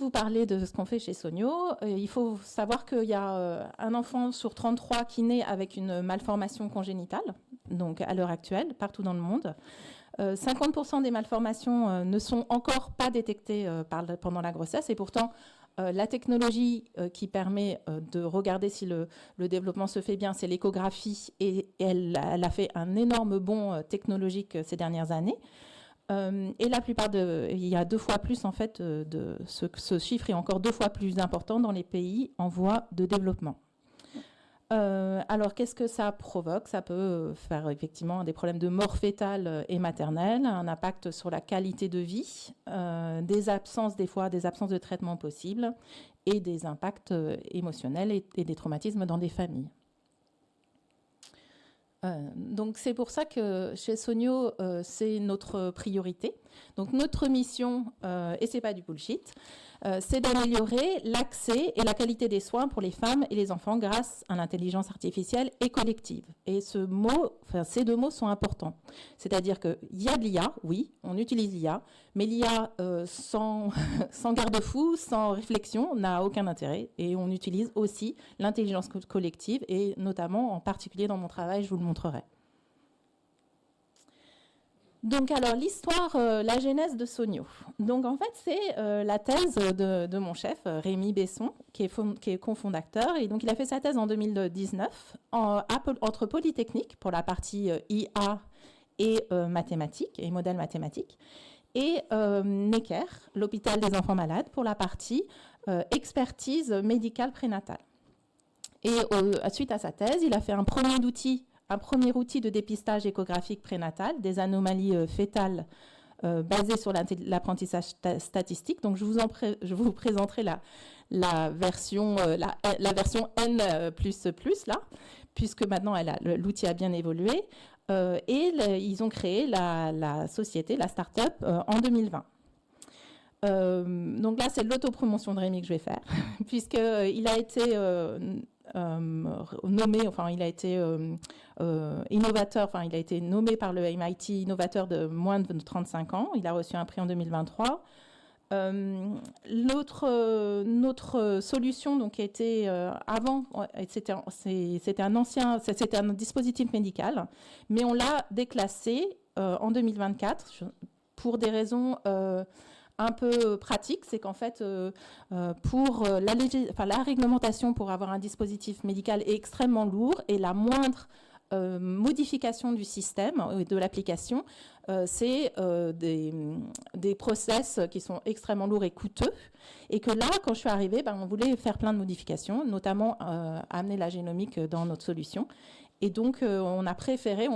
vous parler de ce qu'on fait chez Sonio, il faut savoir qu'il y a un enfant sur 33 qui naît avec une malformation congénitale, donc à l'heure actuelle, partout dans le monde. 50% des malformations ne sont encore pas détectées pendant la grossesse, et pourtant la technologie qui permet de regarder si le développement se fait bien, c'est l'échographie, et elle a fait un énorme bond technologique ces dernières années. Et la plupart il y a 2 fois plus en fait, ce chiffre est encore 2 fois plus important dans les pays en voie de développement. Alors, qu'est-ce que ça provoque? Ça peut faire effectivement des problèmes de mort fétale et maternelle, un impact sur la qualité de vie, des fois des absences de traitement possibles et des impacts émotionnels et des traumatismes dans des familles. Donc c'est pour ça que chez Sonio, c'est notre priorité. Donc notre mission, et c'est pas du bullshit, c'est d'améliorer l'accès et la qualité des soins pour les femmes et les enfants grâce à l'intelligence artificielle et collective. Et ces 2 mots sont importants. C'est-à-dire qu'il y a de l'IA, oui, on utilise l'IA, mais l'IA sans garde-fou, sans réflexion, n'a aucun intérêt. Et on utilise aussi l'intelligence collective, et notamment, en particulier dans mon travail, je vous le montrerai. Donc, alors, l'histoire, la genèse de Sonio. Donc, en fait, c'est la thèse de mon chef, Rémi Besson, qui est cofondateur. Et donc, il a fait sa thèse en 2019 entre Polytechnique, pour la partie IA et mathématiques, et modèles mathématiques, et Necker, l'hôpital des enfants malades, pour la partie expertise médicale prénatale. Et suite à sa thèse, il a fait un premier outil de dépistage échographique prénatal des anomalies fétales basées sur l'apprentissage statistique. Donc, je vous présenterai la version N++, là, puisque maintenant l'outil a bien évolué. Ils ont créé la société, la start-up, en 2020. Donc là, c'est l'autopromotion de Rémi que je vais faire, puisqu'il a été nommé, enfin, il a été innovateur, enfin, il a été nommé par le MIT innovateur de moins de 35 ans. Il a reçu un prix en 2023. Notre solution, donc, qui était avant, c'était un dispositif médical, mais on l'a déclassé en 2024 pour des raisons un peu pratique, c'est qu'en fait, pour la réglementation pour avoir un dispositif médical est extrêmement lourd, et la moindre modification du système et de l'application, c'est des process qui sont extrêmement lourds et coûteux, et que là, quand je suis arrivée, on voulait faire plein de modifications, notamment amener la génomique dans notre solution. Et donc, on a préféré,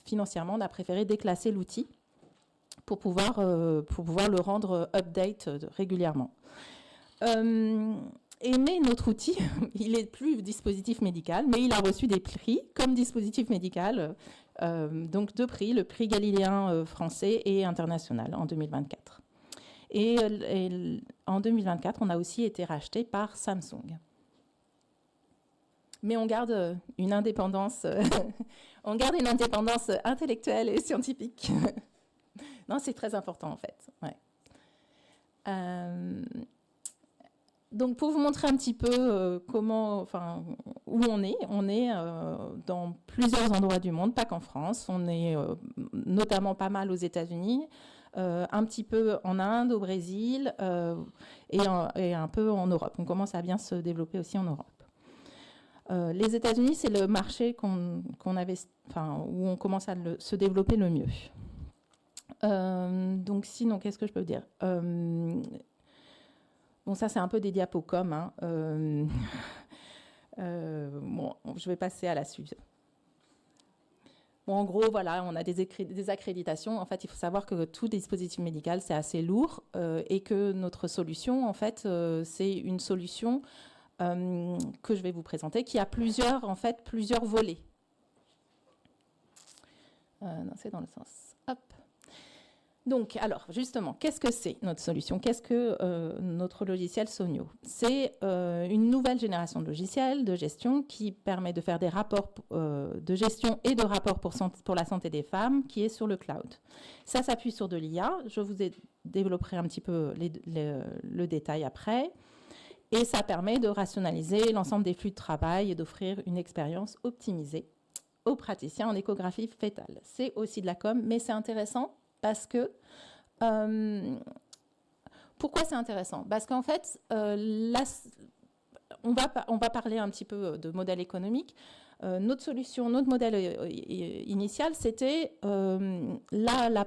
financièrement, on a préféré déclasser l'outil pour pouvoir le rendre update régulièrement. Mais notre outil, il n'est plus dispositif médical, mais il a reçu des prix comme dispositif médical, donc 2 prix, le prix galiléen français et international en 2024. Et en 2024, on a aussi été racheté par Samsung. Mais on garde une indépendance, intellectuelle et scientifique. Non, c'est très important en fait. Ouais. Donc pour vous montrer un petit peu où on est dans plusieurs endroits du monde, pas qu'en France. On est notamment pas mal aux États-Unis, un petit peu en Inde, au Brésil et un peu en Europe. On commence à bien se développer aussi en Europe. Les États-Unis, c'est le marché où on commence à se développer le mieux. Donc sinon, qu'est-ce que je peux dire? Bon, ça c'est un peu des diapocom. Bon, je vais passer à la suite. Bon, en gros, voilà, on a des accréditations. En fait, il faut savoir que tout dispositif médical, c'est assez lourd et que notre solution, en fait, c'est une solution que je vais vous présenter qui a plusieurs volets. Non, c'est dans le sens. Hop. Donc, alors, justement, qu'est-ce que c'est notre solution? Qu'est-ce que notre logiciel Sonio? C'est une nouvelle génération de logiciels de gestion qui permet de faire des rapports de gestion et de rapports pour la santé des femmes, qui est sur le cloud. Ça s'appuie sur de l'IA. Je vous développerai un petit peu le détail après. Et ça permet de rationaliser l'ensemble des flux de travail et d'offrir une expérience optimisée aux praticiens en échographie fœtale. C'est aussi de la com, mais c'est intéressant parce que... pourquoi c'est intéressant? Parce qu'en fait, on va parler un petit peu de modèle économique. Notre solution, notre modèle initial, c'était la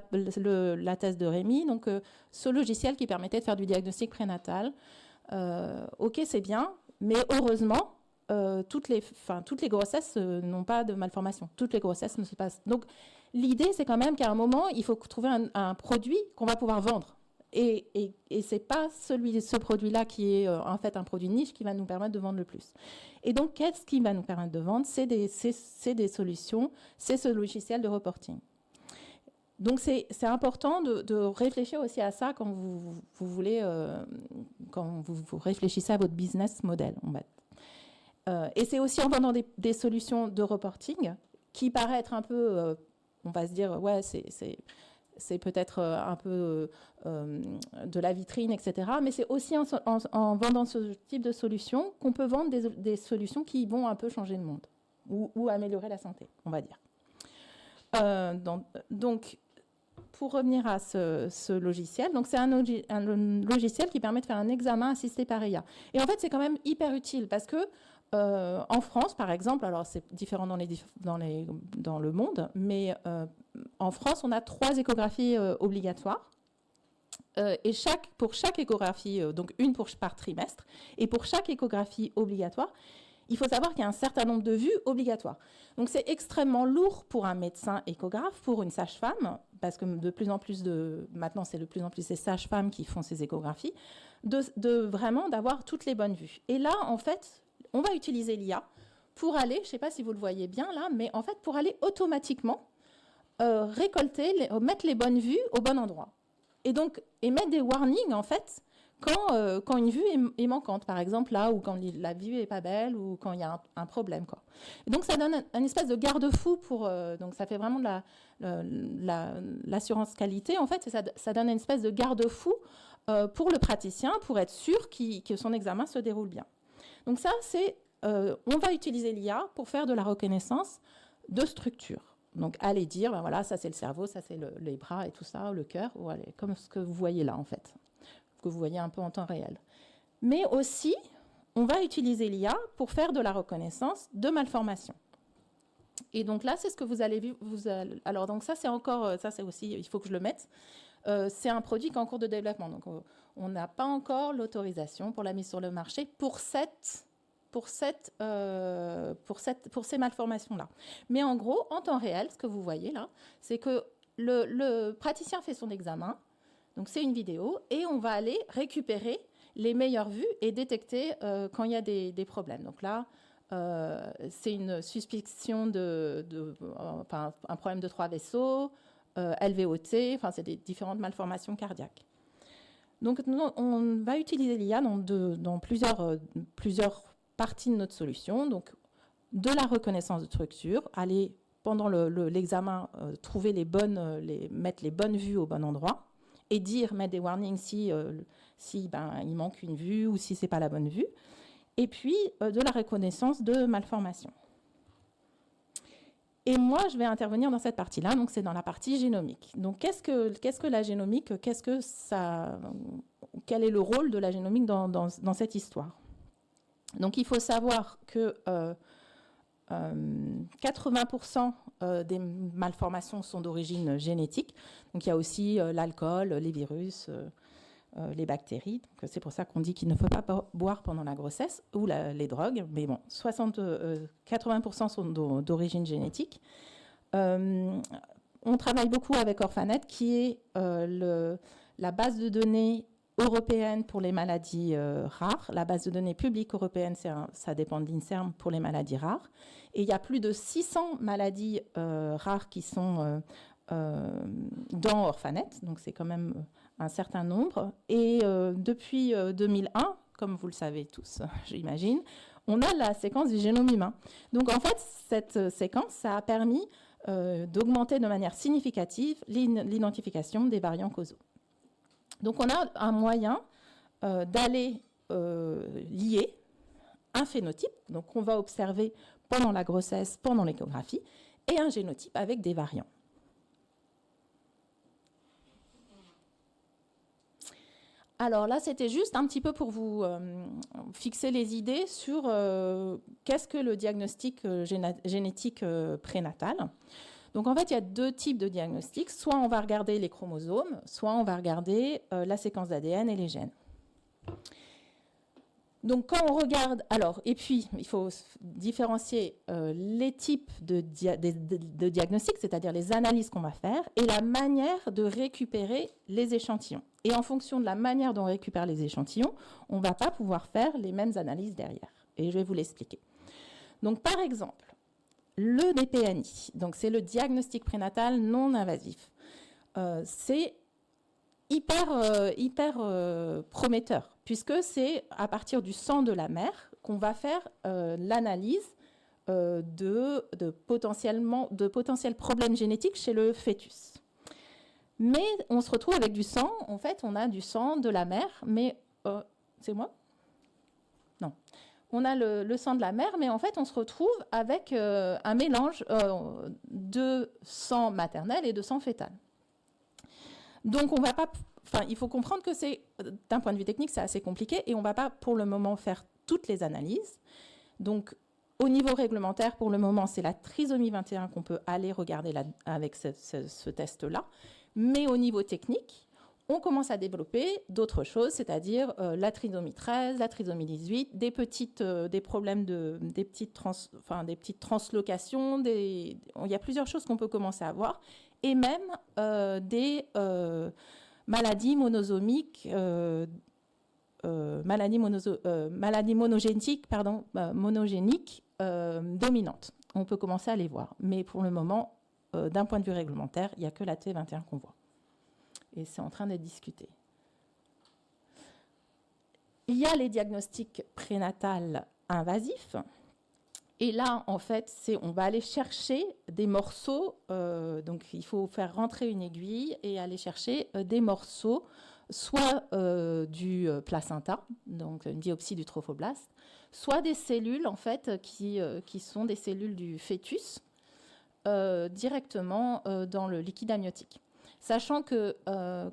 thèse de Rémi, donc ce logiciel qui permettait de faire du diagnostic prénatal. OK, c'est bien, mais heureusement, toutes les grossesses n'ont pas de malformation. Toutes les grossesses ne se passent. Donc, l'idée, c'est quand même qu'à un moment, il faut trouver un produit qu'on va pouvoir vendre. Et ce n'est pas ce produit-là qui est en fait un produit niche qui va nous permettre de vendre le plus. Et donc, qu'est-ce qui va nous permettre de vendre? C'est des solutions, c'est ce logiciel de reporting. Donc, c'est important de réfléchir aussi à ça quand vous voulez, quand vous réfléchissez à votre business model, en fait. Et c'est aussi en vendant des solutions de reporting qui paraît être un peu, on va se dire, ouais, c'est peut-être un peu de la vitrine, etc. Mais c'est aussi en vendant ce type de solutions qu'on peut vendre des solutions qui vont un peu changer le monde ou améliorer la santé, on va dire. Donc, pour revenir à ce logiciel, donc c'est un logiciel qui permet de faire un examen assisté par IA. Et en fait, c'est quand même hyper utile parce que en France, par exemple, alors c'est différent dans le monde, mais en France, on a 3 échographies obligatoires. Et pour chaque échographie, donc une par trimestre, et pour chaque échographie obligatoire, il faut savoir qu'il y a un certain nombre de vues obligatoires. Donc c'est extrêmement lourd pour un médecin échographe, pour une sage-femme, parce que maintenant c'est de plus en plus ces sages-femmes qui font ces échographies, vraiment d'avoir toutes les bonnes vues. Et là, en fait, on va utiliser l'IA pour aller, je ne sais pas si vous le voyez bien là, mais en fait pour aller automatiquement mettre les bonnes vues au bon endroit. Et donc mettre des warnings en fait quand une vue est manquante, par exemple là, ou quand la vue n'est pas belle, ou quand il y a un problème, quoi. Et donc ça donne un espèce de garde-fou donc ça fait vraiment de l'assurance qualité, en fait, et ça donne une espèce de garde-fou pour le praticien, pour être sûr que son examen se déroule bien. Donc ça, on va utiliser l'IA pour faire de la reconnaissance de structure. Donc aller dire, ben voilà, ça c'est le cerveau, ça c'est les bras et tout ça, le cœur, comme ce que vous voyez là en fait, que vous voyez un peu en temps réel. Mais aussi, on va utiliser l'IA pour faire de la reconnaissance de malformations. Et donc là, c'est ce que vous allez voir. Alors donc ça, c'est aussi, il faut que je le mette. C'est un produit qui est en cours de développement. Donc on n'a pas encore l'autorisation pour la mise sur le marché pour ces malformations-là. Mais en gros, en temps réel, ce que vous voyez là, c'est que le praticien fait son examen. Donc c'est une vidéo et on va aller récupérer les meilleures vues et détecter quand il y a des problèmes. Donc là, c'est une suspicion un problème de 3 vaisseaux, LVOT, enfin c'est des différentes malformations cardiaques. Donc on va utiliser l'IA dans plusieurs parties de notre solution. Donc de la reconnaissance de structure, aller pendant l'examen trouver mettre les bonnes vues au bon endroit. Et mettre des warnings si il manque une vue ou si ce n'est pas la bonne vue. Et puis, de la reconnaissance de malformations. Et moi, je vais intervenir dans cette partie-là, donc c'est dans la partie génomique. Donc, qu'est-ce que la génomique? Quel est le rôle de la génomique dans cette histoire? Donc, il faut savoir que 80% des malformations sont d'origine génétique. Donc il y a aussi l'alcool, les virus, les bactéries. Donc c'est pour ça qu'on dit qu'il ne faut pas boire pendant la grossesse ou les drogues. Mais bon, 80% sont d'origine génétique. On travaille beaucoup avec Orphanet, qui est la base de données européenne pour les maladies rares. La base de données publique européenne, ça dépend de l'INSERM pour les maladies rares. Et il y a plus de 600 maladies rares qui sont dans Orphanet, donc c'est quand même un certain nombre. Et depuis 2001, comme vous le savez tous, j'imagine, on a la séquence du génome humain. Donc en fait, cette séquence, ça a permis d'augmenter de manière significative l'identification des variants causaux. Donc on a un moyen d'aller lier un phénotype, donc qu'on va observer pendant la grossesse, pendant l'échographie, et un génotype avec des variants. Alors là, c'était juste un petit peu pour vous fixer les idées sur qu'est-ce que le diagnostic génétique prénatal. Donc en fait, il y a deux types de diagnostics. Soit on va regarder les chromosomes, soit on va regarder la séquence d'ADN et les gènes. Donc quand on regarde, alors, et puis il faut différencier les types de diagnostics, c'est-à-dire les analyses qu'on va faire, et la manière de récupérer les échantillons. Et en fonction de la manière dont on récupère les échantillons, on ne va pas pouvoir faire les mêmes analyses derrière. Et je vais vous l'expliquer. Donc par exemple, le DPNI, donc c'est le diagnostic prénatal non invasif. C'est hyper prometteur, puisque c'est à partir du sang de la mère qu'on va faire l'analyse de potentiels problèmes génétiques chez le fœtus. Mais on se retrouve avec du sang, en fait, on a du sang de la mère, mais... c'est moi ? Non. On a le sang de la mère, mais en fait, on se retrouve avec un mélange de sang maternel et de sang fœtal. Donc, on va pas... Enfin, il faut comprendre que c'est, d'un point de vue technique, c'est assez compliqué et on ne va pas, pour le moment, faire toutes les analyses. Donc, au niveau réglementaire, pour le moment, c'est la trisomie 21 qu'on peut aller regarder avec ce test-là. Mais au niveau technique, on commence à développer d'autres choses, c'est-à-dire la trisomie 13, la trisomie 18, des problèmes des petites translocations, il y a plusieurs choses qu'on peut commencer à voir, et même des maladies monosomiques, maladies monogéniques dominantes. On peut commencer à les voir, mais pour le moment, d'un point de vue réglementaire, il n'y a que la T21 qu'on voit. Et c'est en train d'être discuté. Il y a les diagnostics prénatals invasifs. Et là, en fait, on va aller chercher des morceaux. Donc, il faut faire rentrer une aiguille et aller chercher des morceaux, soit du placenta, donc une biopsie du trophoblaste, soit des cellules, en fait, qui sont des cellules du fœtus, directement dans le liquide amniotique. Sachant que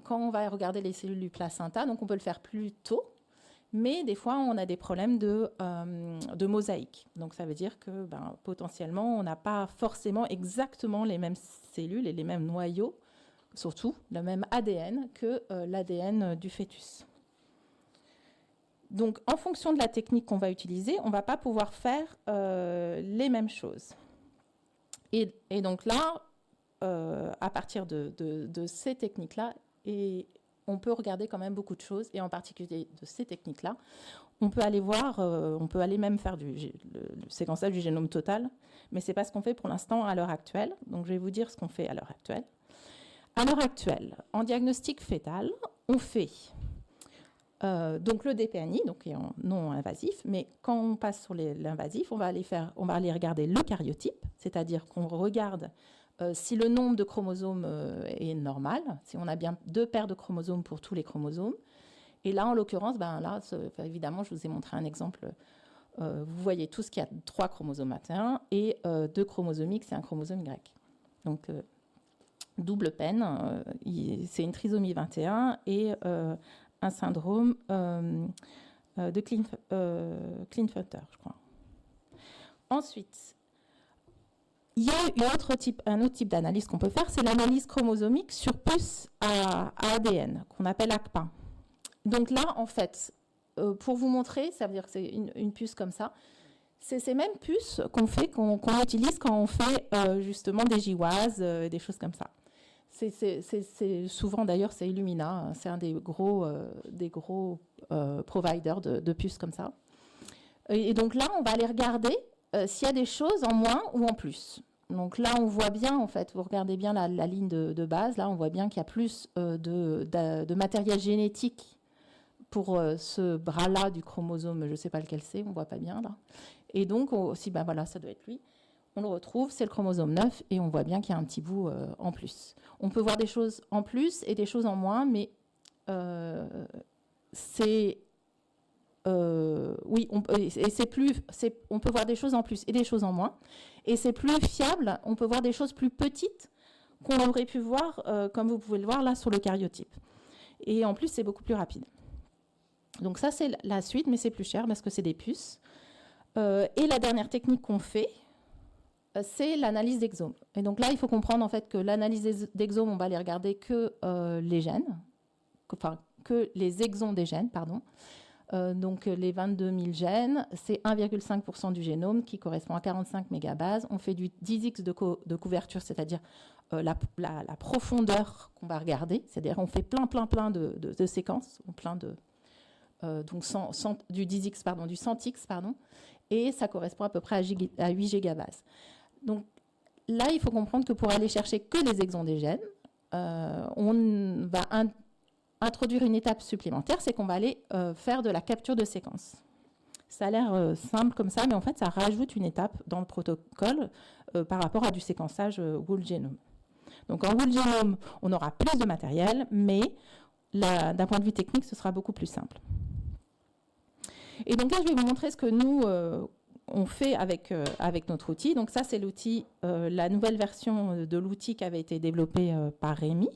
quand on va regarder les cellules du placenta, donc on peut le faire plus tôt, mais des fois on a des problèmes de mosaïque. Donc ça veut dire que potentiellement on n'a pas forcément exactement les mêmes cellules et les mêmes noyaux, surtout le même ADN que l'ADN du fœtus. Donc en fonction de la technique qu'on va utiliser, on ne va pas pouvoir faire les mêmes choses. Et donc là, à partir de ces techniques-là, et on peut regarder quand même beaucoup de choses, et en particulier de ces techniques-là, on peut aller voir, on peut aller même faire le séquençage du génome total, mais ce n'est pas ce qu'on fait pour l'instant à l'heure actuelle. Donc je vais vous dire ce qu'on fait à l'heure actuelle. À l'heure actuelle, en diagnostic fœtal, on fait donc le DPNI, donc qui est non invasif, mais quand on passe sur l'invasif, on va aller regarder le karyotype, c'est-à-dire qu'on regarde si le nombre de chromosomes est normal, si on a bien 2 paires de chromosomes pour tous les chromosomes. Et là, en l'occurrence, évidemment, je vous ai montré un exemple. Vous voyez tout ce qui a 3 chromosomes AT1 et 2 chromosomes X et un chromosome Y. Donc, double peine, c'est une trisomie 21 et un syndrome de Klinefelter, je crois. Ensuite, il y a un autre type d'analyse qu'on peut faire, c'est l'analyse chromosomique sur puce à ADN, qu'on appelle ACPA. Donc là, en fait, pour vous montrer, ça veut dire que c'est une puce comme ça, c'est ces mêmes puces qu'on utilise quand on fait justement des GWAS, des choses comme ça. C'est souvent, d'ailleurs, c'est Illumina, c'est un des gros providers de puces comme ça. Et donc là, on va aller regarder s'il y a des choses en moins ou en plus. Donc là, on voit bien, en fait, vous regardez bien la ligne de base, là, on voit bien qu'il y a plus de matériel génétique pour ce bras-là du chromosome, je ne sais pas lequel c'est, on ne voit pas bien, là. Et donc, voilà, ça doit être lui. On le retrouve, c'est le chromosome 9, et on voit bien qu'il y a un petit bout en plus. On peut voir des choses en plus et des choses en moins, mais on peut voir des choses en plus et des choses en moins. Et c'est plus fiable, on peut voir des choses plus petites qu'on aurait pu voir, comme vous pouvez le voir là, sur le karyotype. Et en plus, c'est beaucoup plus rapide. Donc ça, c'est la suite, mais c'est plus cher parce que c'est des puces. Et la dernière technique qu'on fait, c'est l'analyse d'exomes. Et donc là, il faut comprendre en fait que l'analyse d'exomes, on va aller regarder que les gènes, enfin que les exons des gènes, pardon. Donc les 22 000 gènes, c'est 1,5% du génome qui correspond à 45 mégabases. On fait du 10x de couverture, c'est-à-dire la profondeur qu'on va regarder. C'est-à-dire on fait plein de séquences, donc du 10x, pardon, du 100x, pardon, et ça correspond à peu près à 8 gigabases. Donc là, il faut comprendre que pour aller chercher que les exons des gènes, on va introduire une étape supplémentaire, c'est qu'on va aller faire de la capture de séquences. Ça a l'air simple comme ça, mais en fait, ça rajoute une étape dans le protocole par rapport à du séquençage whole genome. Donc en whole genome, on aura plus de matériel, mais d'un point de vue technique, ce sera beaucoup plus simple. Et donc là, je vais vous montrer ce que nous, on fait avec notre outil. Donc ça, c'est l'outil, la nouvelle version de l'outil qui avait été développé par Rémi.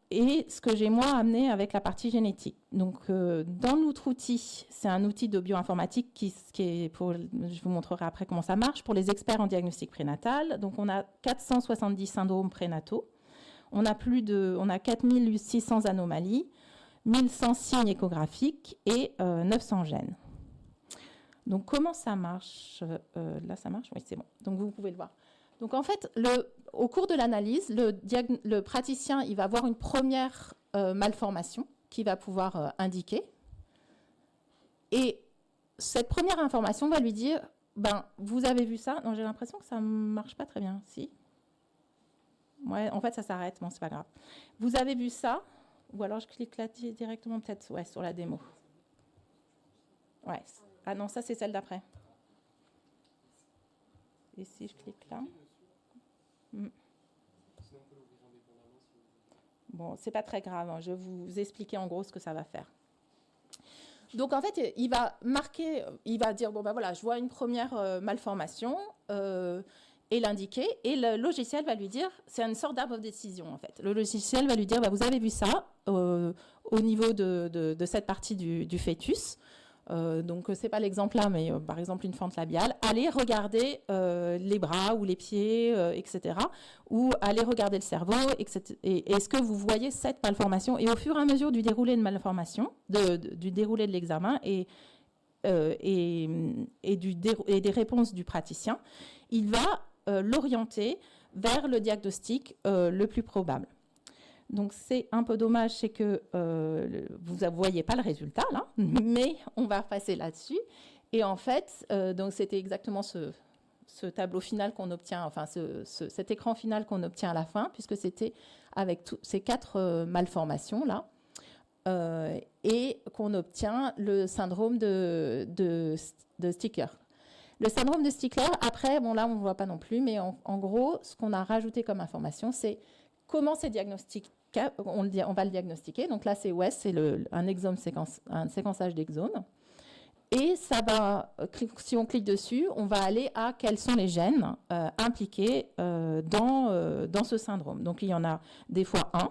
Et ce que j'ai moi amené avec la partie génétique. Donc dans notre outil, c'est un outil de bioinformatique qui est pour, je vous montrerai après comment ça marche, pour les experts en diagnostic prénatal. Donc on a 470 syndromes prénataux, on a 4600 anomalies, 1100 signes échographiques et 900 gènes. Donc comment ça marche? Là ça marche? Oui, c'est bon. Donc vous pouvez le voir. Donc en fait, au cours de l'analyse, le praticien il va avoir une première malformation qu'il va pouvoir indiquer. Et cette première information va lui dire, vous avez vu ça? Non, j'ai l'impression que ça ne marche pas très bien. Si? Ouais, en fait, ça s'arrête. Bon, c'est pas grave. Vous avez vu ça? Ou alors je clique là directement peut-être sur la démo. Ouais. Ah non, ça c'est celle d'après. Et si je clique là? Bon, c'est pas très grave, hein. Je vais vous expliquer en gros ce que ça va faire. Donc en fait, il va marquer, il va dire, voilà, je vois une première malformation et l'indiquer, et le logiciel va lui dire, c'est une sorte d'arbre de décision en fait. Le logiciel va lui dire, vous avez vu ça au niveau de cette partie du fœtus. Donc, ce n'est pas l'exemple là, mais par exemple une fente labiale. Allez regarder les bras ou les pieds, etc. Ou allez regarder le cerveau, etc. Et est-ce que vous voyez cette malformation? Et au fur et à mesure du déroulé de malformation, du déroulé de l'examen et des réponses du praticien, il va l'orienter vers le diagnostic le plus probable. Donc, c'est un peu dommage, c'est que vous ne voyez pas le résultat, là, mais on va passer là-dessus. Et en fait, donc c'était exactement ce tableau final qu'on obtient, enfin, cet écran final qu'on obtient à la fin, puisque c'était avec ces 4 malformations-là, et qu'on obtient le syndrome de Stickler. Le syndrome de Stickler, après, bon, là, on ne voit pas non plus, mais en gros, ce qu'on a rajouté comme information, c'est comment c'est diagnostiqué. On va le diagnostiquer. Donc là, c'est un séquençage d'exomes. Et ça va, si on clique dessus, on va aller à quels sont les gènes impliqués dans ce syndrome. Donc il y en a des fois 1,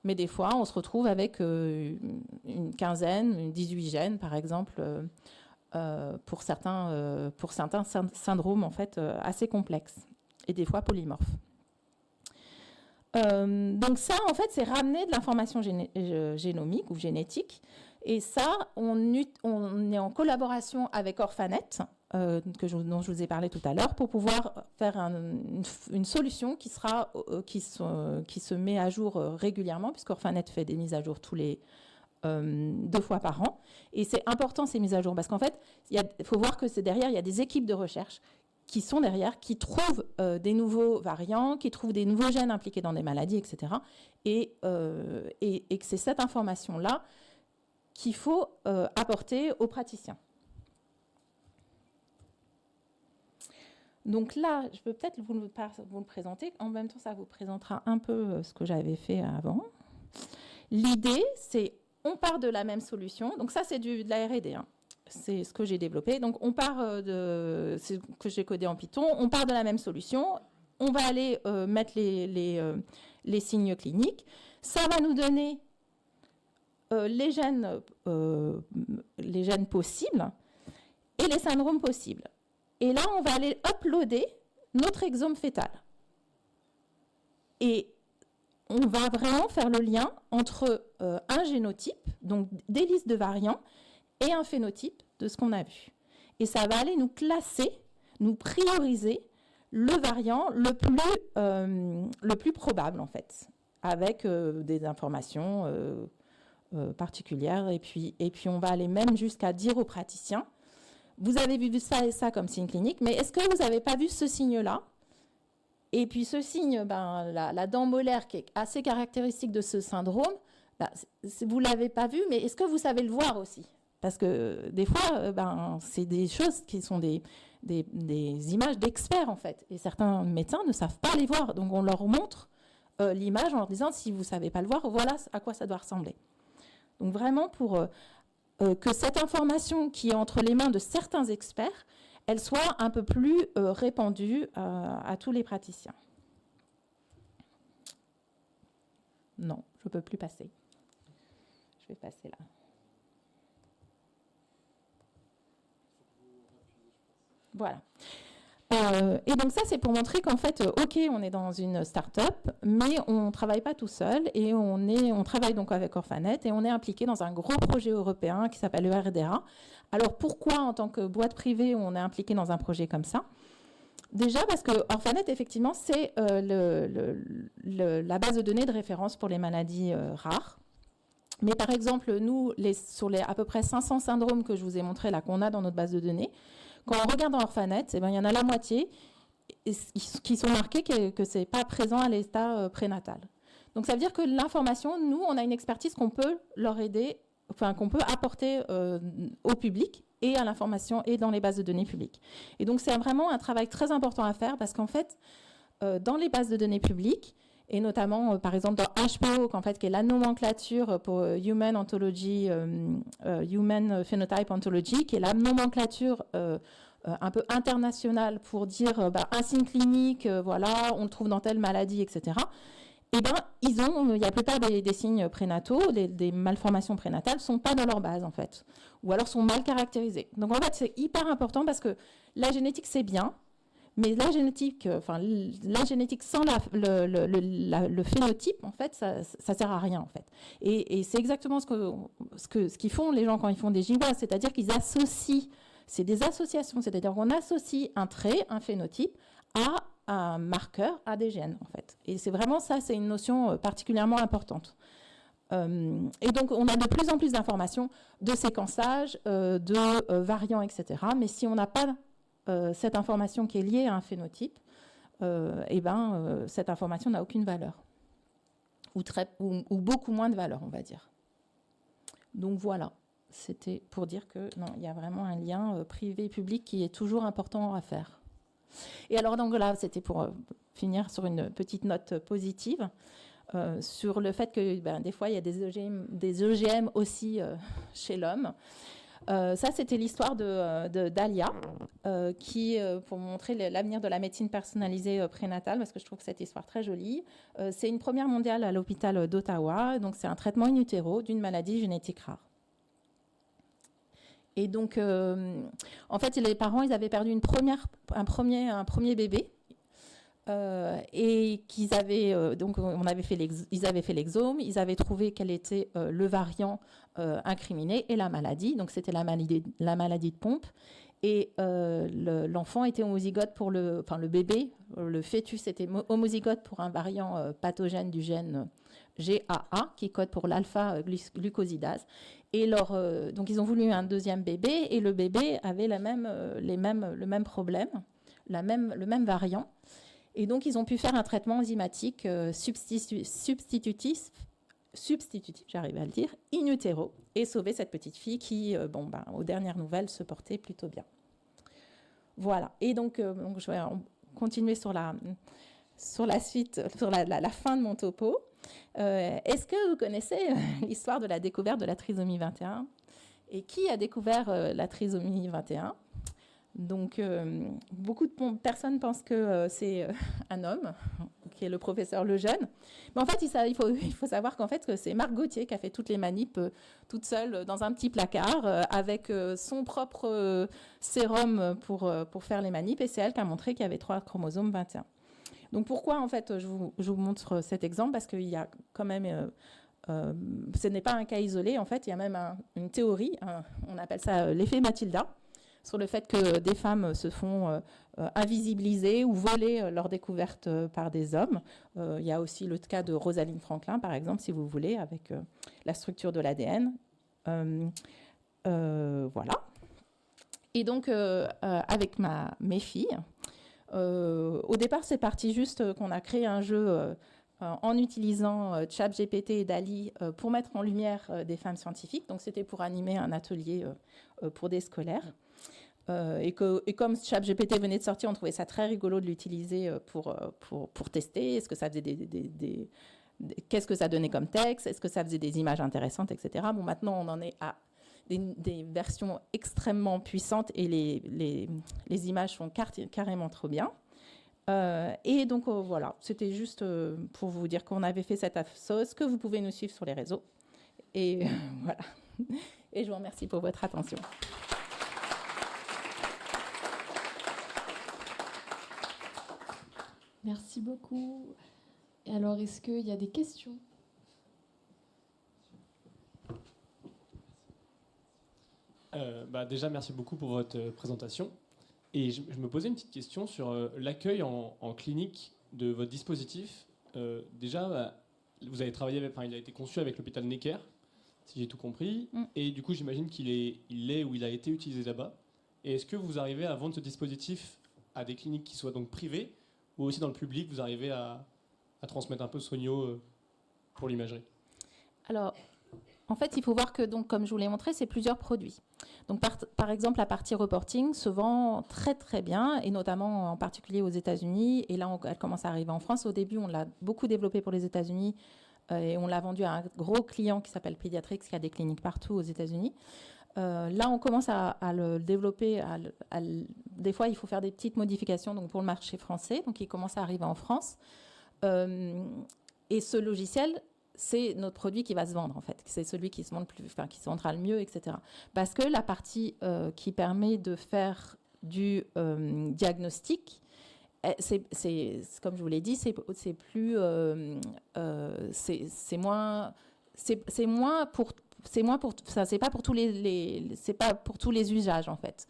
mais des fois, on se retrouve avec une quinzaine, 18 gènes, par exemple, pour certains syndromes en fait, assez complexes, et des fois polymorphes. Donc ça, en fait, c'est ramener de l'information génomique ou génétique. Et ça, on est en collaboration avec Orphanet, dont je vous ai parlé tout à l'heure, pour pouvoir faire une solution qui se met à jour régulièrement, puisqu'Orphanet fait des mises à jour tous les 2 fois par an. Et c'est important, ces mises à jour, parce qu'en fait, il faut voir que derrière, il y a des équipes de recherche qui sont derrière, qui trouvent des nouveaux variants, qui trouvent des nouveaux gènes impliqués dans des maladies, etc. Et que c'est cette information-là qu'il faut apporter aux praticiens. Donc là, je peux peut-être vous le présenter. En même temps, ça vous présentera un peu ce que j'avais fait avant. L'idée, c'est on part de la même solution. Donc ça, c'est de la R&D. Hein. C'est ce que j'ai développé. Donc on part c'est ce que j'ai codé en Python. On part de la même solution. On va aller mettre les signes cliniques. Ça va nous donner les gènes possibles et les syndromes possibles. Et là, on va aller uploader notre exome fœtal. Et on va vraiment faire le lien entre un génotype, donc des listes de variants, et un phénotype de ce qu'on a vu. Et ça va aller nous classer, nous prioriser le variant le plus probable, en fait, avec des informations particulières. Et puis, on va aller même jusqu'à dire aux praticiens, vous avez vu ça et ça comme signe clinique, mais est-ce que vous n'avez pas vu ce signe-là? Et puis ce signe, la dent molaire qui est assez caractéristique de ce syndrome, vous ne l'avez pas vu, mais est-ce que vous savez le voir aussi? Parce que des fois, c'est des choses qui sont des images d'experts, en fait. Et certains médecins ne savent pas les voir. Donc on leur montre l'image en leur disant, si vous ne savez pas le voir, voilà à quoi ça doit ressembler. Donc vraiment pour que cette information qui est entre les mains de certains experts, elle soit un peu plus répandue à tous les praticiens. Non, je ne peux plus passer. Je vais passer là. Voilà. Et donc ça, c'est pour montrer qu'en fait, OK, on est dans une start-up, mais on ne travaille pas tout seul et on travaille donc avec Orphanet et on est impliqué dans un gros projet européen qui s'appelle le RDRA. Alors pourquoi, en tant que boîte privée, on est impliqué dans un projet comme ça? Déjà parce que Orphanet, effectivement, c'est la base de données de référence pour les maladies rares. Mais par exemple, nous, sur les à peu près 500 syndromes que je vous ai montrés là, qu'on a dans notre base de données, quand on regarde dans Orphanet, il y en a la moitié qui sont marqués que ce n'est pas présent à l'état prénatal. Donc ça veut dire que l'information, nous, on a une expertise qu'on peut leur aider, enfin qu'on peut apporter au public et à l'information et dans les bases de données publiques. Et donc c'est vraiment un travail très important à faire parce qu'en fait, dans les bases de données publiques, et notamment, par exemple, dans HPO, qui est la nomenclature pour Human Ontology, Human Phenotype Ontology, qui est la nomenclature un peu internationale pour dire un signe clinique, voilà, on le trouve dans telle maladie, etc. Eh bien, il y a la plupart des signes prénataux, des malformations prénatales, ne sont pas dans leur base, en fait, ou alors sont mal caractérisés. Donc, en fait, c'est hyper important parce que la génétique, c'est bien, mais la génétique sans le phénotype, en fait, ça sert à rien, en fait. Et c'est exactement ce qu'ils font les gens quand ils font des GWAS, c'est-à-dire qu'ils associent, c'est des associations, c'est-à-dire qu'on associe un trait, un phénotype, à un marqueur, à des gènes, en fait. Et c'est vraiment ça, c'est une notion particulièrement importante. Et donc, on a de plus en plus d'informations de séquençage, de variants, etc. Mais si on n'a pas cette information qui est liée à un phénotype, cette information n'a aucune valeur, ou beaucoup moins de valeur, on va dire. Donc voilà, c'était pour dire que non, il y a vraiment un lien privé-public qui est toujours important à faire. Et alors donc là, c'était pour finir sur une petite note positive sur le fait que des fois il y a des OGM aussi chez l'homme. Ça, c'était l'histoire d'Alia, qui, pour montrer l'avenir de la médecine personnalisée prénatale, parce que je trouve cette histoire très jolie. C'est une première mondiale à l'hôpital d'Ottawa, donc c'est un traitement in utero d'une maladie génétique rare. Et donc, en fait, les parents, ils avaient perdu un premier bébé, et qu'ils avaient donc ils avaient fait l'exome, ils avaient trouvé quel était le variant incriminé et la maladie. Donc c'était la maladie de Pompe. Et l'enfant était homozygote pour le bébé, le fœtus était homozygote pour un variant pathogène du gène GAA qui code pour l'alpha-glucosidase. Et donc ils ont voulu un deuxième bébé et le bébé avait le même problème. le même variant. Et donc, ils ont pu faire un traitement enzymatique substitutif, j'arrive à le dire, in utero, et sauver cette petite fille qui, aux dernières nouvelles, se portait plutôt bien. Voilà. Et donc je vais continuer sur la suite, sur la fin de mon topo. Est-ce que vous connaissez l'histoire de la découverte de la trisomie 21 ? Et qui a découvert la trisomie 21 ? Donc, beaucoup de personnes pensent que c'est un homme, qui est le professeur Lejeune. Mais en fait, il faut savoir qu'en fait, c'est Marc Gauthier qui a fait toutes les manips toute seule dans un petit placard avec son propre sérum pour faire les manips. Et c'est elle qui a montré qu'il y avait 3 chromosomes 21. Donc, pourquoi, en fait, je vous montre cet exemple ? Parce qu'il y a quand même... ce n'est pas un cas isolé. En fait, il y a même une théorie, on appelle ça l'effet Mathilda, sur le fait que des femmes se font invisibiliser ou voler leur découverte par des hommes. Il y a aussi le cas de Rosalind Franklin, par exemple, si vous voulez, avec la structure de l'ADN. Voilà. Et donc, avec mes filles, au départ, c'est parti juste qu'on a créé un jeu en utilisant ChatGPT et DALL-E pour mettre en lumière des femmes scientifiques. Donc, c'était pour animer un atelier pour des scolaires. Et comme ChatGPT venait de sortir, on trouvait ça très rigolo de l'utiliser pour tester. Est-ce que ça faisait qu'est-ce que ça donnait comme texte ? Est-ce que ça faisait des images intéressantes, etc. Bon, maintenant, on en est à des versions extrêmement puissantes et les images sont carrément trop bien. Et donc, voilà, c'était juste pour vous dire qu'on avait fait cette sauce, que vous pouvez nous suivre sur les réseaux. Et voilà. Et je vous remercie pour votre attention. Merci beaucoup. Et alors, est-ce qu'il y a des questions ? Déjà, merci beaucoup pour votre présentation. Et je me posais une petite question sur l'accueil en clinique de votre dispositif. Vous avez travaillé il a été conçu avec l'hôpital Necker, si j'ai tout compris. Et du coup, j'imagine qu'il est ou il a été utilisé là-bas. Et est-ce que vous arrivez à vendre ce dispositif à des cliniques qui soient donc privées, ou aussi dans le public, vous arrivez à transmettre un peu Sogno pour l'imagerie ? Alors, en fait, il faut voir que, donc, comme je vous l'ai montré, c'est plusieurs produits. Donc, par exemple, la partie reporting se vend très, très bien, et notamment en particulier aux États-Unis. Et là, elle commence à arriver en France. Au début, on l'a beaucoup développé pour les États-Unis, et on l'a vendu à un gros client qui s'appelle Pediatrix, qui a des cliniques partout aux États-Unis. Là, on commence à le développer. Des fois, il faut faire des petites modifications donc pour le marché français. Donc, il commence à arriver en France. Et ce logiciel, c'est notre produit qui va se vendre, en fait. C'est celui qui se vend qui se vendra le mieux, etc. Parce que la partie qui permet de faire du diagnostic, c'est comme je vous l'ai dit, c'est plus, c'est moins pour ça, c'est pas pour tous c'est pas pour tous les usages, en fait.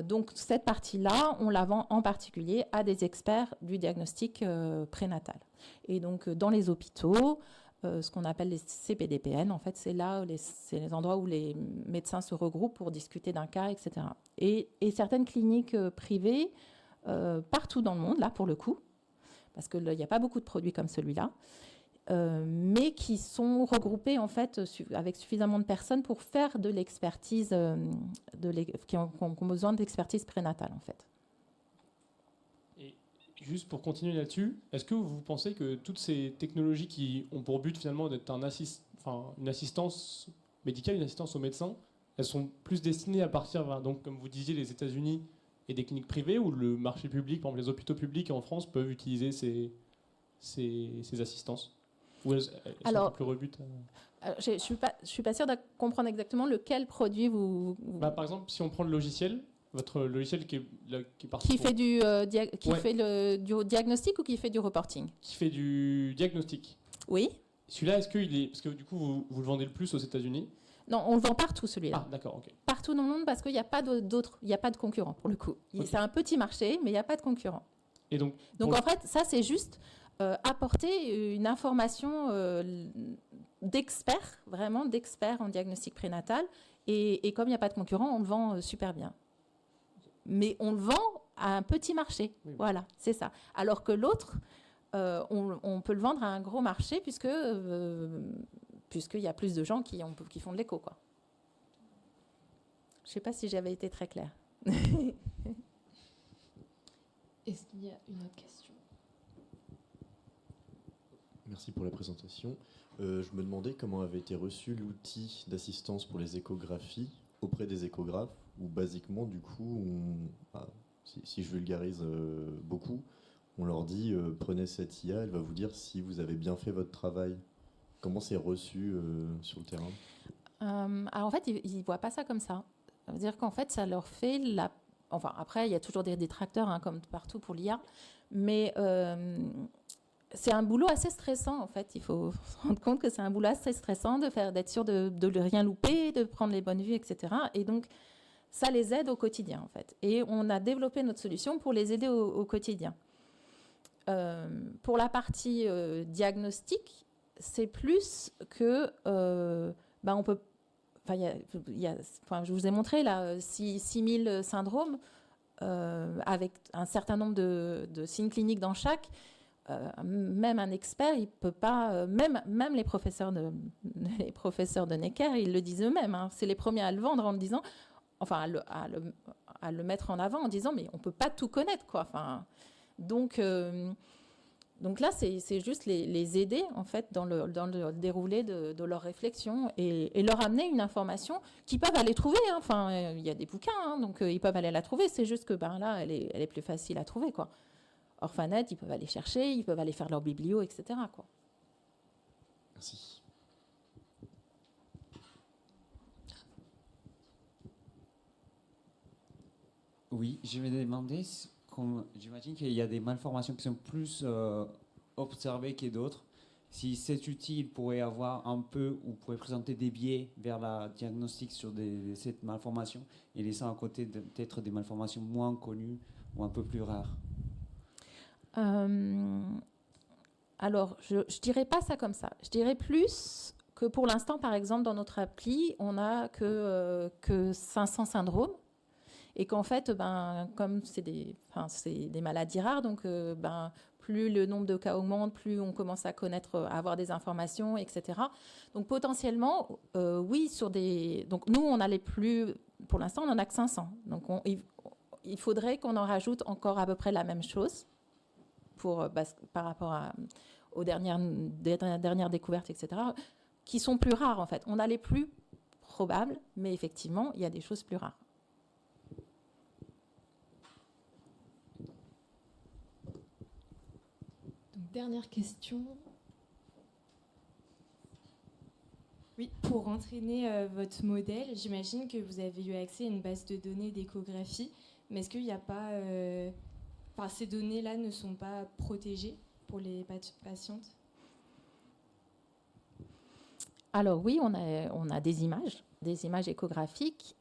Donc cette partie-là, on la vend en particulier à des experts du diagnostic prénatal. Et donc dans les hôpitaux, ce qu'on appelle les CPDPN, en fait, c'est les endroits où les médecins se regroupent pour discuter d'un cas, etc. Et certaines cliniques privées, partout dans le monde, là pour le coup, parce qu'il n'y a pas beaucoup de produits comme celui-là, mais qui sont regroupés en fait avec suffisamment de personnes pour faire de l'expertise, qui ont besoin d'expertise prénatale en fait. Et juste pour continuer là-dessus, est-ce que vous pensez que toutes ces technologies qui ont pour but finalement d'être une assistance médicale, une assistance aux médecins, elles sont plus destinées à partir, donc comme vous disiez, les États-Unis et des cliniques privées, ou le marché public, par exemple les hôpitaux publics en France peuvent utiliser ces assistances? Ou elles sont plus rebutes je suis pas sûre de comprendre exactement lequel produit vous... Par exemple, si on prend le logiciel, votre logiciel qui est parti... Qui fait du diagnostic ou qui fait du reporting? Qui fait du diagnostic. Oui. Celui-là, est-ce qu'il est... Parce que du coup, vous le vendez le plus aux États-Unis? Non, on le vend partout, celui-là. Ah, d'accord, ok. Partout dans le monde, parce qu'il n'y a pas d'autres, il n'y a pas de concurrents, pour le coup. Okay. C'est un petit marché, mais il n'y a pas de concurrents. Et donc en fait, ça, c'est juste apporter une information d'experts, vraiment d'experts en diagnostic prénatal. Et comme il n'y a pas de concurrents, on le vend super bien. Mais on le vend à un petit marché. Oui. Voilà, c'est ça. Alors que l'autre, on peut le vendre à un gros marché puisqu'il y a plus de gens qui font de l'éco, quoi. Je ne sais pas si j'avais été très claire. Est-ce qu'il y a une autre question? Merci pour la présentation. Je me demandais comment avait été reçu l'outil d'assistance pour les échographies auprès des échographes, où basiquement, du coup, si je vulgarise beaucoup, on leur dit prenez cette IA, elle va vous dire si vous avez bien fait votre travail. Comment c'est reçu sur le terrain? Alors en fait, ils ne voient pas ça comme ça. Ça veut dire qu'en fait, ça leur fait Enfin, après, il y a toujours des détracteurs, hein, comme partout pour l'IA, mais c'est un boulot assez stressant, en fait. Il faut se rendre compte que c'est un boulot assez stressant d'être sûr de ne rien louper, de prendre les bonnes vues, etc. Et donc, ça les aide au quotidien, en fait. Et on a développé notre solution pour les aider au quotidien. Pour la partie diagnostic, c'est plus que on peut. Je vous ai montré là 6000 syndromes avec un certain nombre de signes cliniques dans chaque. Même un expert, il peut pas. Même les professeurs de Necker, ils le disent eux-mêmes. Hein, c'est les premiers à le vendre en le disant, enfin à le mettre en avant en disant, mais on peut pas tout connaître, quoi. Enfin, donc là, c'est juste les aider en fait dans le déroulé de leur réflexion et leur amener une information qu'ils peuvent aller trouver. Hein. Enfin, il y a des bouquins, hein, donc ils peuvent aller la trouver. C'est juste que là, elle est plus facile à trouver, quoi. Orphanet, ils peuvent aller chercher, ils peuvent aller faire leur biblio, etc., quoi. Merci. Oui, je me demandais, j'imagine qu'il y a des malformations qui sont plus observées que d'autres. Si cet outil pourrait avoir un peu, ou pourrait présenter des biais vers la diagnostic sur cette malformation et laisser à côté peut-être des malformations moins connues ou un peu plus rares. Alors, je dirais pas ça comme ça. Je dirais plus que pour l'instant, par exemple, dans notre appli, on n'a que 500 syndromes. Et qu'en fait, comme c'est des maladies rares, donc plus le nombre de cas augmente, plus on commence à connaître, à avoir des informations, etc. Donc potentiellement, oui, donc nous, on a pour l'instant, on n'en a que 500. Donc il faudrait qu'on en rajoute encore à peu près la même chose par rapport aux dernières découvertes, etc., qui sont plus rares, en fait. On a les plus probables, mais effectivement, il y a des choses plus rares. Dernière question. Oui, pour entraîner votre modèle, j'imagine que vous avez eu accès à une base de données d'échographie, mais est-ce qu'il n'y a pas... ces données-là ne sont pas protégées pour les patientes? Alors oui, on a des images échographiques.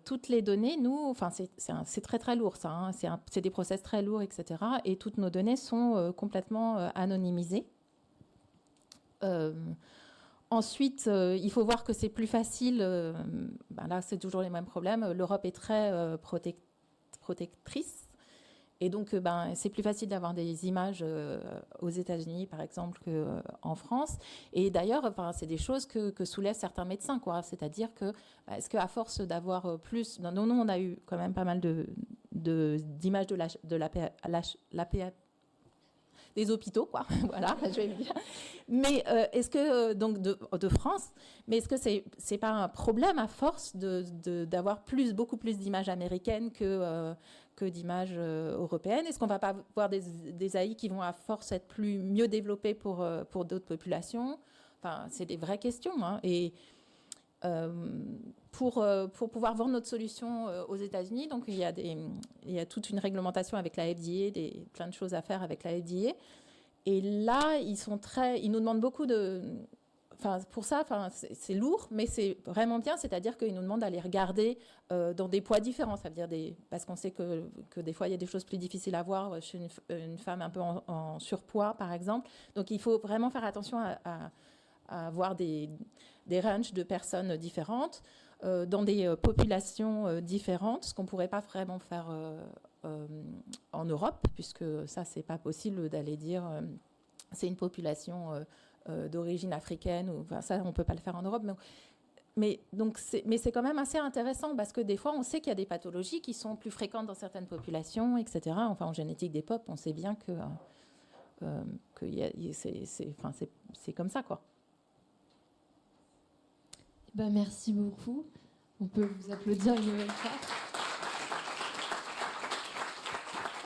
Toutes les données, c'est très très lourd ça. Hein, c'est des process très lourds, etc. Et toutes nos données sont complètement anonymisées. Ensuite, il faut voir que c'est plus facile. Là, c'est toujours les mêmes problèmes. L'Europe est très protectrice. Et donc, c'est plus facile d'avoir des images aux États-Unis, par exemple, qu'en France. Et d'ailleurs, c'est des choses que soulèvent certains médecins, quoi. C'est-à-dire que, est-ce qu'à force d'avoir plus... Nous, on a eu quand même pas mal d'images de l'APA des hôpitaux, quoi. Voilà, je vais le dire. Mais est-ce que, donc, de France, mais est-ce que c'est pas un problème à force d'avoir beaucoup plus d'images américaines que d'images européennes? Est-ce qu'on va pas voir des AI qui vont à force être mieux développées pour d'autres populations? Enfin, c'est des vraies questions. Hein. Et pour pouvoir vendre notre solution aux États-Unis, donc il y a toute une réglementation avec la FDA, plein de choses à faire avec la FDA. Et là, ils nous demandent beaucoup de... pour ça, c'est lourd, mais c'est vraiment bien. C'est-à-dire qu'ils nous demandent d'aller regarder dans des poids différents. Ça veut dire parce qu'on sait que des fois, il y a des choses plus difficiles à voir chez une femme un peu en surpoids, par exemple. Donc, il faut vraiment faire attention à avoir des ranges de personnes différentes. dans des populations différentes, ce qu'on ne pourrait pas vraiment faire en Europe, puisque ça, c'est pas possible d'aller dire c'est une population d'origine africaine, ou, enfin, ça, on ne peut pas le faire en Europe. Mais c'est quand même assez intéressant, parce que des fois, on sait qu'il y a des pathologies qui sont plus fréquentes dans certaines populations, etc. Enfin, en génétique des POP, on sait bien que c'est comme ça, quoi. Merci beaucoup. On peut vous applaudir une nouvelle fois.